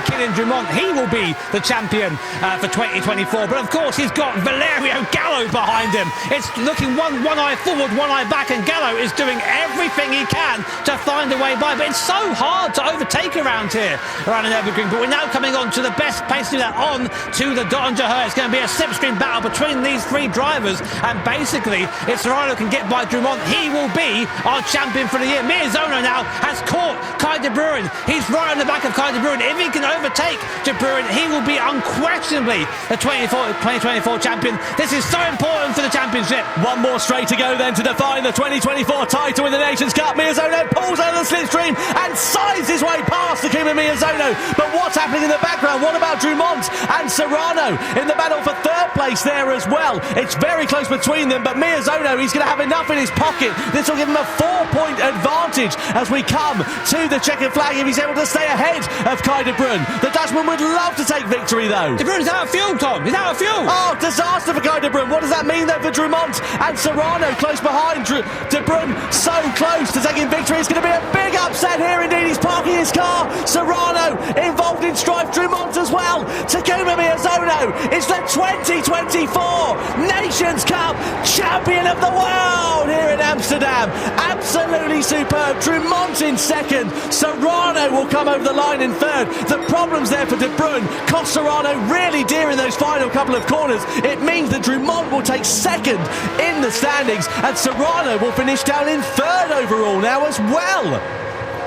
Kylian Drummond, he will be the champion for 2024. But of course, he's got Valerio Gallo behind him. It's looking one eye forward, one eye back, and Gallo is doing everything he can to find a way by. But it's so hard to overtake around here, around an Nürburgring. But we're now coming on to the best pace to do that, on to the Dottinger. It's going to be a slipstream battle between these 3 drivers, and basically, if Serrano can get by Drummond, he will be our champion for the year. Miyazono now has caught Kai de Bruin. He's right on the back of Kai de Bruin. If he can overtake de Bruin, he will be unquestionably the 2024 champion. This is so important for the championship.
One more straight to go then to define the 2024 title in the Nations Cup. Miyazono pulls out of the slipstream and sides his way past Takuma Miyazono. But what's happening in the background? What about Drummond and Serrano in the battle for 3rd place there as well? It's very close between them, but Miyazono, he's going to have enough in his pocket. This will give him a 4-point advantage as we come to the checkered flag if he's able to stay ahead of Kai de Bruin. The Dutchman would love to take victory though.
De Bruin's out of fuel, Tom. He's out of fuel.
Oh, disaster for Guy De Bruyne. What does that mean though for Drummond and Serrano close behind? De Bruyne so close to taking victory. It's going to be a big upset here indeed. He's parking his car. Serrano involved in strife. Drummond as well. Takuma Miyazono is the 2024 Nations Cup champion of the world here in Amsterdam. Absolutely superb. Drummond in second. Serrano will come over the line in third. The problems there for De Bruyne cost Serrano really dear in those final couple of corners. It means that Drummond will take second in the standings and Serrano will finish down in third overall now as well.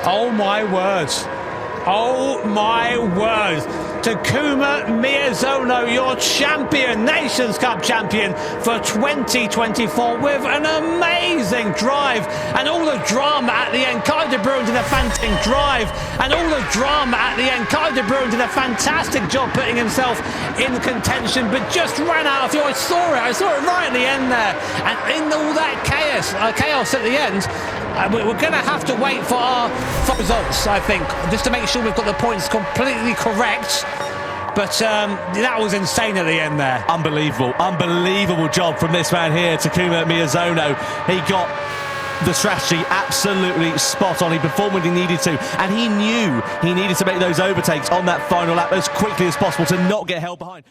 Oh my words. Oh my word. Takuma Miyazono, your champion, Nations Cup champion for 2024 with an amazing drive and all the drama at the end. Guy De Bruyne did a fantastic drive and all the drama at the end. Guy De Bruyne did a fantastic job putting himself in contention but just ran out of fuel. I saw it right at the end there, and in all that chaos at the end, we're going to have to wait for our results, I think, just to make sure we've got the points completely correct. But that was insane at the end there.
Unbelievable job from this man here, Takuma Miyazono. He got the strategy absolutely spot on. He performed when he needed to, and he knew he needed to make those overtakes on that final lap as quickly as possible to not get held behind.